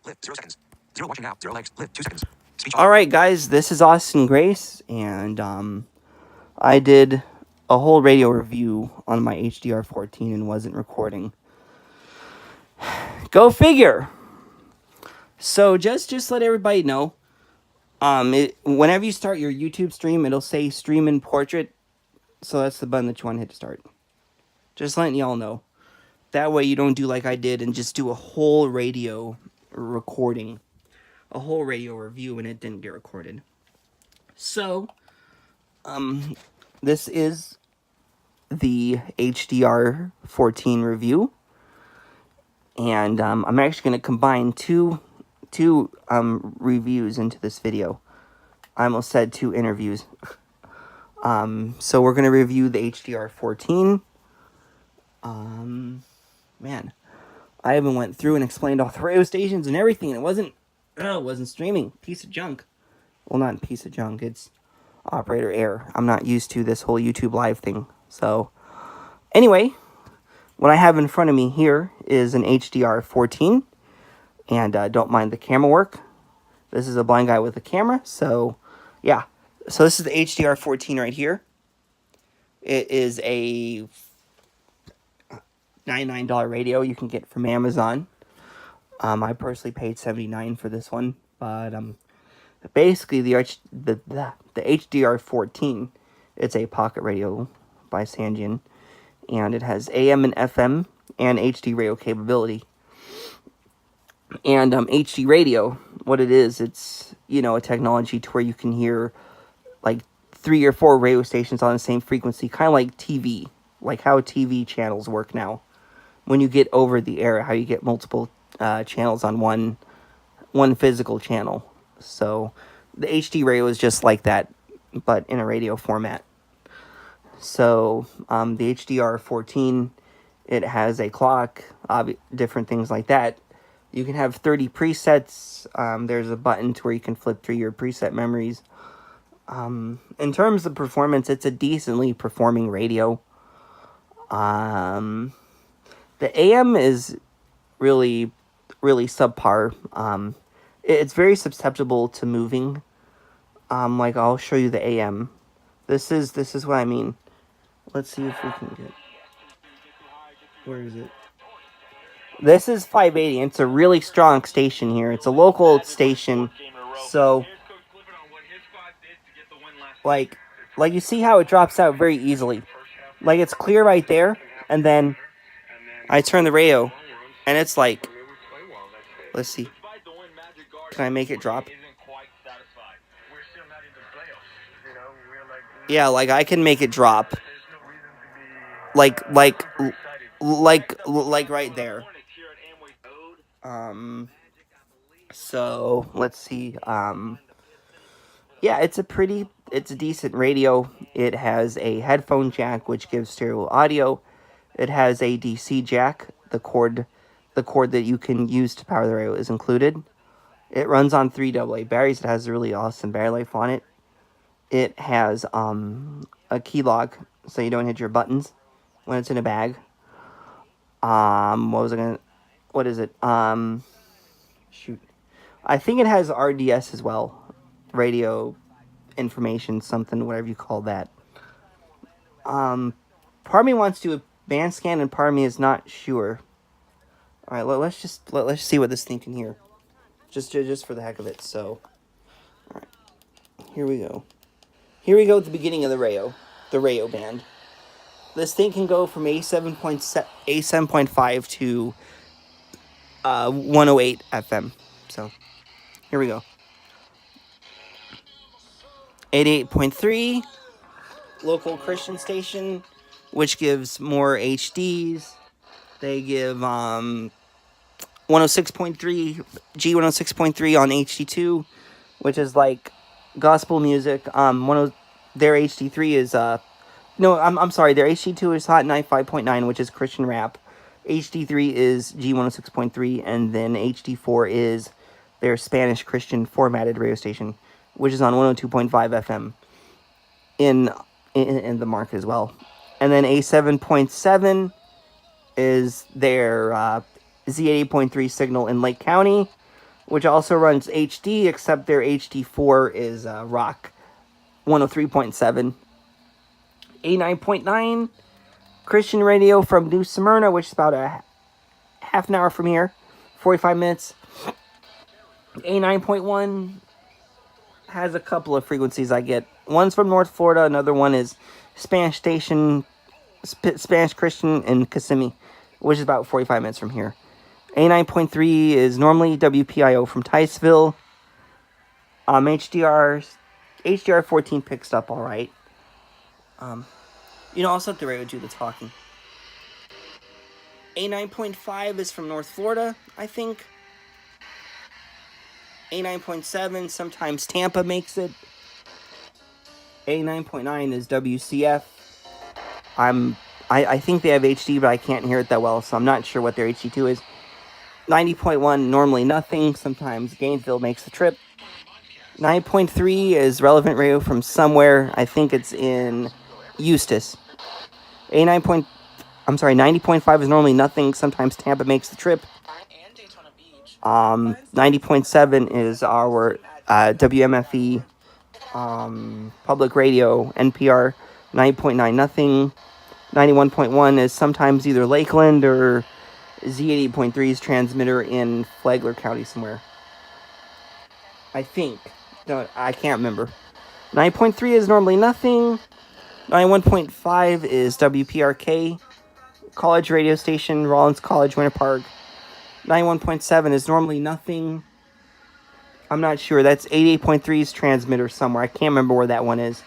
Live 0 seconds. 0 watching now. 0 likes. Live 2 seconds. Speech. All right, guys, this is Austin Grace, and I did a whole radio review on my HDR14 and wasn't recording. Go figure. So just let everybody know. Whenever you start your YouTube stream, it'll say stream in portrait. So that's the button that you want to hit to start. Just letting y'all know. That way you don't do like I did and just do a whole radio recording. A whole radio review and it didn't get recorded. So, this is the HDR14 review. And I'm actually going to combine two reviews into this video. I almost said 2 interviews. So we're going to review the HDR14. Man, I even went through and explained all the radio stations and everything, and it wasn't streaming. Piece of junk. Well, not a piece of junk. It's operator error. I'm not used to this whole YouTube live thing. So, anyway, what I have in front of me here is an HDR14. And don't mind the camera work. This is a blind guy with a camera. So, yeah. So this is the HDR14 right here. It is a $99 radio you can get from Amazon. I personally paid $79 for this one. But basically, the HDR14, it's a pocket radio by Sangean. And it has AM and FM and HD radio capability. And HD radio, what it is, it's, a technology to where you can hear like 3 or 4 radio stations on the same frequency, kind of like TV, like how TV channels work now. When you get over the air, how you get multiple channels on one physical channel. So the HD radio is just like that, but in a radio format. So the HDR14, it has a clock, different things like that. You can have 30 presets. There's a button to where you can flip through your preset memories. In terms of performance, it's a decently performing radio. The AM is really, really subpar. It's very susceptible to moving. Like I'll show you the AM. This is what I mean. Let's see if we can get. Where is it? This is 580. It's a really strong station here. It's a local station. So, like you see how it drops out very easily. Like, it's clear right there. And then I turn the radio. And it's like, let's see. Can I make it drop? Yeah, like I can make it drop. Like right there. So let's see. Yeah, it's a decent radio. It has a headphone jack which gives stereo audio. It has a DC jack. The cord that you can use to power the radio is included. It runs on 3 AA batteries. It has a really awesome battery life on it. It has a key lock so you don't hit your buttons when it's in a bag. What is it? Shoot. I think it has RDS as well. Radio information, something, whatever you call that. Part of me wants to do a band scan and part of me is not sure. Alright, let's see what this thing can hear. Just for the heck of it, so. Alright. Here we go. Here we go at the beginning of the radio band. This thing can go from A7.5 to 108 FM. So, here we go. 88.3, local Christian station, which gives more HDs. They give 106.3, G106.3 on HD2, which is like gospel music. Their HD3 is no, I'm sorry. Their HD2 is Hot 95.9, which is Christian rap. HD3 is G106.3, and then HD4 is their Spanish Christian formatted radio station, which is on 102.5 FM in the market as well. And then A7.7 is their Z88.3 signal in Lake County, which also runs HD, except their HD4 is Rock 103.7. 89.9 Christian radio from New Smyrna, which is about a half an hour from here, 45 minutes. A9.1 has a couple of frequencies I get. One's from North Florida, another one is Spanish Christian in Kissimmee, which is about 45 minutes from here. A9.3 is normally WPIO from Ticeville. HDR14 picks up all right. I'll set the radio do the talking. A9.5 is from North Florida, I think. A9.7, sometimes Tampa makes it. A9.9 is WCF. I think they have HD, but I can't hear it that well, so I'm not sure what their HD2 is. 90.1, normally nothing. Sometimes Gainesville makes the trip. 9.3 is relevant radio from somewhere. I think it's in Eustis. 90.5 is normally nothing. Sometimes Tampa makes the trip. 90.7 is our WMFE public radio, NPR. 9.9 nothing. 91.1 is sometimes either Lakeland or Z88.3's transmitter in Flagler County somewhere. I think. No, I can't remember. 9.3 is normally nothing. 91.5 is WPRK, college radio station, Rollins College, Winter Park. 91.7 is normally nothing. I'm not sure. That's 88.3's transmitter somewhere. I can't remember where that one is.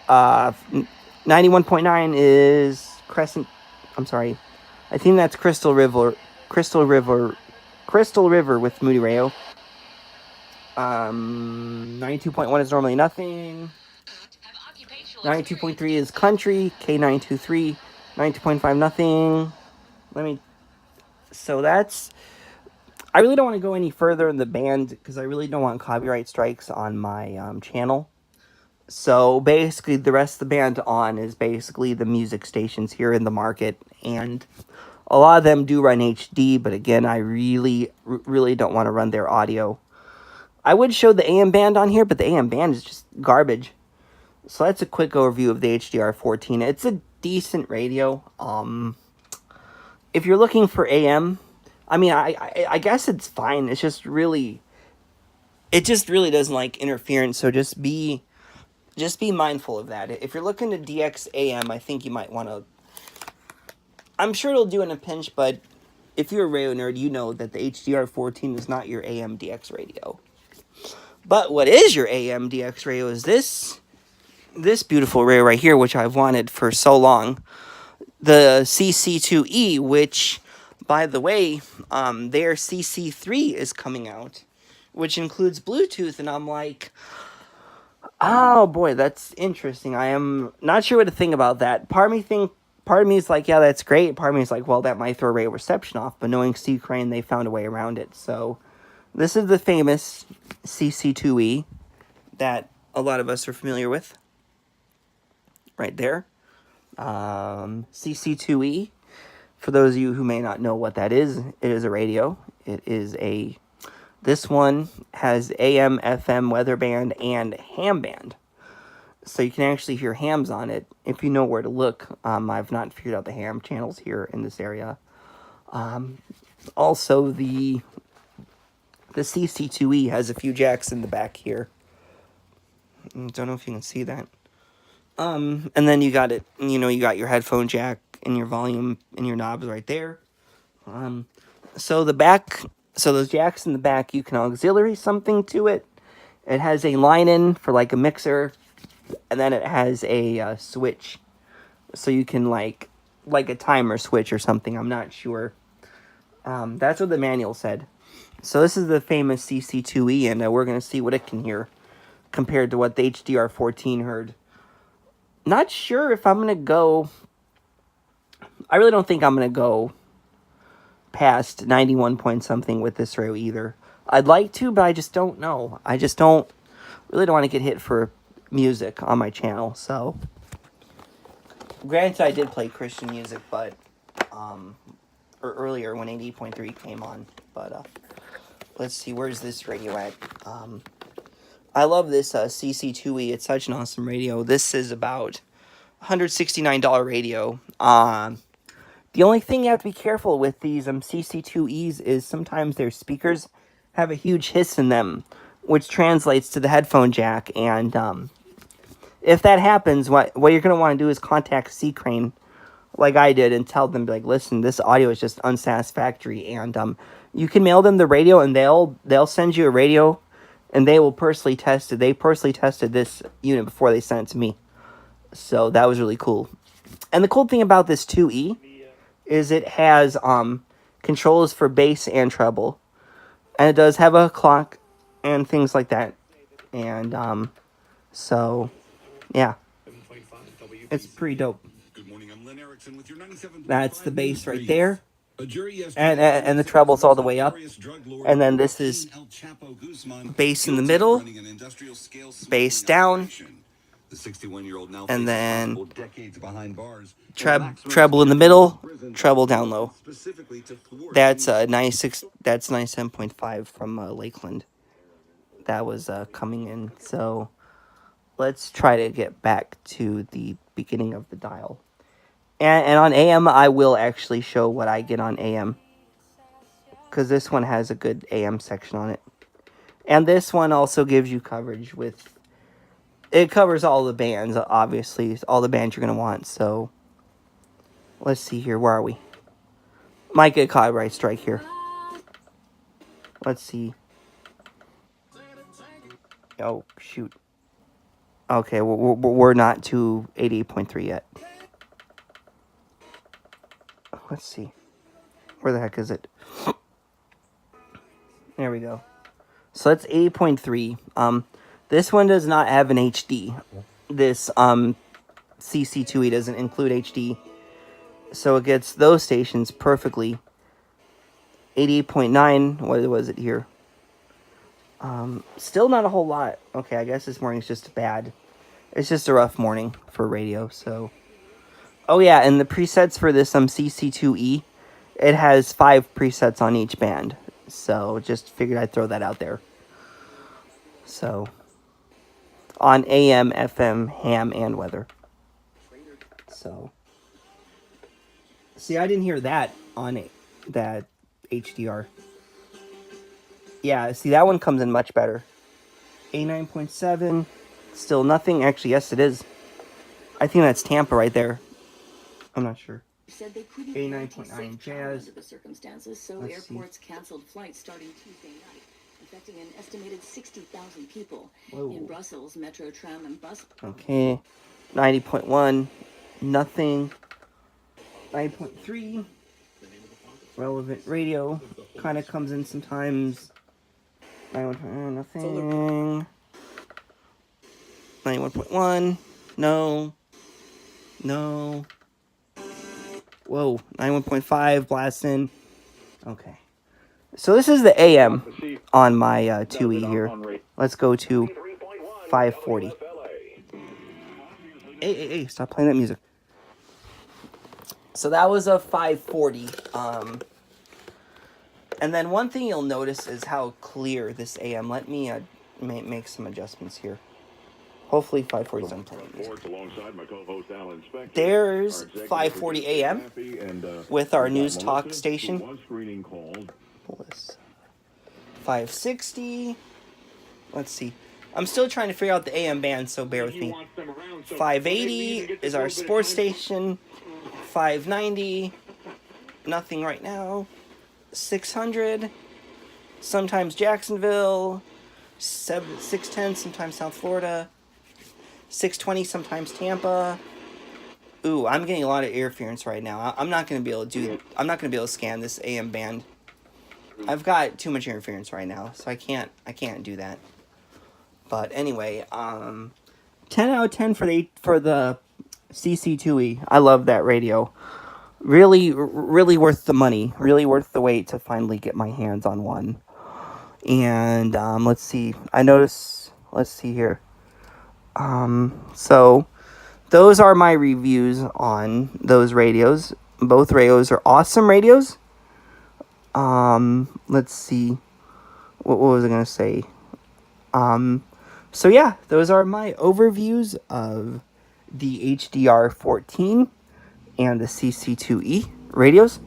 91.9 is Crescent. I'm sorry. I think that's Crystal River with Moody Radio. 92.1 is normally nothing. 92.3 is country. K923. 92.5 nothing. So that's. I really don't want to go any further in the band because I really don't want copyright strikes on my channel. So basically, the rest of the band on is basically the music stations here in the market, and a lot of them do run HD. But again, I really don't want to run their audio. I would show the AM band on here, but the AM band is just garbage. So that's a quick overview of the HDR14. It's a decent radio. If you're looking for AM, I mean, I guess it's fine. It just really doesn't like interference. So just be mindful of that. If you're looking to DX AM, I think you might want to. I'm sure it'll do in a pinch, but if you're a radio nerd, you know that the HDR14 is not your AM DX radio. But what is your AM DX radio is this beautiful radio right here, which I've wanted for so long. The CC2E, which, by the way, their CC3 is coming out, which includes Bluetooth, and I'm like, oh boy, that's interesting. I am not sure what to think about that. Part of me is like, yeah, that's great. Part of me is like, well, that might throw radio reception off, but knowing CCRANE, they found a way around it. So this is the famous CC2E that a lot of us are familiar with. Right there. CC2E, for those of you who may not know what that is, it is a radio. This one has AM, FM, weather band, and ham band. So you can actually hear hams on it if you know where to look. I've not figured out the ham channels here in this area. Also, the CC2E has a few jacks in the back here. Don't know if you can see that. And then you got it, you got your headphone jack and your volume and your knobs right there. So those jacks in the back, you can auxiliary something to it. It has a line in for like a mixer, and then it has a switch. So you can like a timer switch or something, I'm not sure. That's what the manual said. So this is the famous CC2E, and we're going to see what it can hear compared to what the HDR14 heard. Not sure if I'm going to go. I really don't think I'm going to go past 91 point something with this radio either. I'd like to, but I just don't know. I just really don't want to get hit for music on my channel. So, granted, I did play Christian music, but or earlier when 88.3 came on. But let's see, where's this radio at? I love this CC2E. It's such an awesome radio. This is about $169 radio. The only thing you have to be careful with these CC2Es is sometimes their speakers have a huge hiss in them, which translates to the headphone jack. And if that happens, what you're going to want to do is contact CCRANE, like I did, and tell them, like, listen, this audio is just unsatisfactory. And you can mail them the radio, and they'll send you a radio, and they will personally test it. They personally tested this unit before they sent it to me. So that was really cool. And the cool thing about this 2E is it has controls for bass and treble. And it does have a clock and things like that. And so, yeah. It's pretty dope. That's the bass right there. And the treble's all the way up. And then this is bass in the middle, bass down, and then treble in the middle, treble down low. That's 97.5 from Lakeland. That was coming in. So let's try to get back to the beginning of the dial. And on AM, I will actually show what I get on AM, because this one has a good AM section on it. And this one also gives you coverage with... It covers all the bands, obviously. All the bands you're going to want. So, let's see here. Where are we? Might get a copyright strike here. Let's see. Oh, shoot. Okay, we're not to 88.3 yet. Let's see. Where the heck is it? There we go. So that's 80.3. This one does not have an HD. This CC2E doesn't include HD. So it gets those stations perfectly. 88.9. What was it here? Still not a whole lot. Okay, I guess this morning's just bad. It's just a rough morning for radio, so... Oh yeah, and the presets for this CC2E, it has 5 presets on each band. So, just figured I'd throw that out there. So, on AM, FM, ham, and weather. So, see, I didn't hear that on that HDR. Yeah, see, that one comes in much better. 89.7, still nothing. Actually, yes, it is. I think that's Tampa right there. I'm not sure. 89.9 jazz. The circumstances, so airports canceled flights starting Tuesday night, affecting an estimated 60,000 people. Whoa. In Brussels, metro, tram, and bus. Okay, 90.1, nothing. 90.3, relevant radio, kind of comes in sometimes. 91.1, nothing. 91.1, no. No. Whoa, 91.5, blasting. Okay. So this is the AM on my 2E here. Let's go to 540. Hey, stop playing that music. So that was a 540. And then one thing you'll notice is how clear this AM. Let me make some adjustments here. Hopefully 540 is unplugged. There's 540 AM with our news talk station. 560. Let's see. I'm still trying to figure out the AM band, so bear with me. 580 is our sports station. 590. Nothing right now. 600. Sometimes Jacksonville. 610, sometimes South Florida. 620, sometimes Tampa. Ooh, I'm getting a lot of interference right now. I'm not gonna be able to scan this AM band. I've got too much interference right now, so I can't do that. But anyway, 10 out of 10 for the CC2E. I love that radio. Really worth the money. Really worth the wait to finally get my hands on one. And let's see. Let's see here. So those are my reviews on those radios. Both radios are awesome radios. Let's see. what was I gonna say? So yeah, those are my overviews of the HDR14 and the CC2E radios,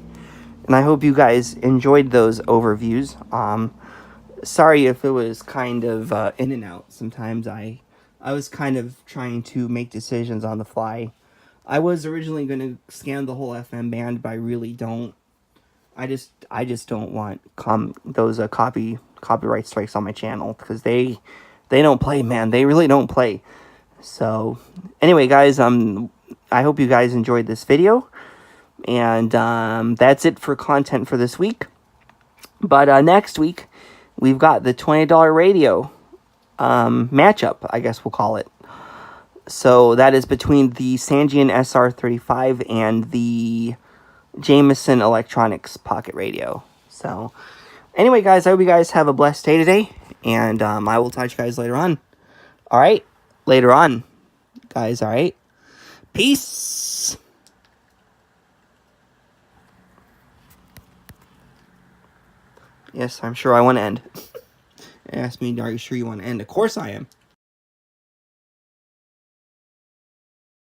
and I hope you guys enjoyed those overviews. Sorry if it was kind of in and out. Sometimes I was kind of trying to make decisions on the fly. I was originally going to scan the whole FM band, but I really don't. I just don't want those copyright strikes on my channel, because they don't play, man. They really don't play. So anyway, guys, I hope you guys enjoyed this video, and that's it for content for this week. But next week we've got the $20 radio matchup, I guess we'll call it. So that is between the Sangean SR35 and the Jameson Electronics Pocket Radio. So anyway, guys, I hope you guys have a blessed day today, and I will talk to you guys later on. All right, later on, guys. All right, peace. Yes, I'm sure I want to end. Ask me, are you sure you want to end? Of course I am.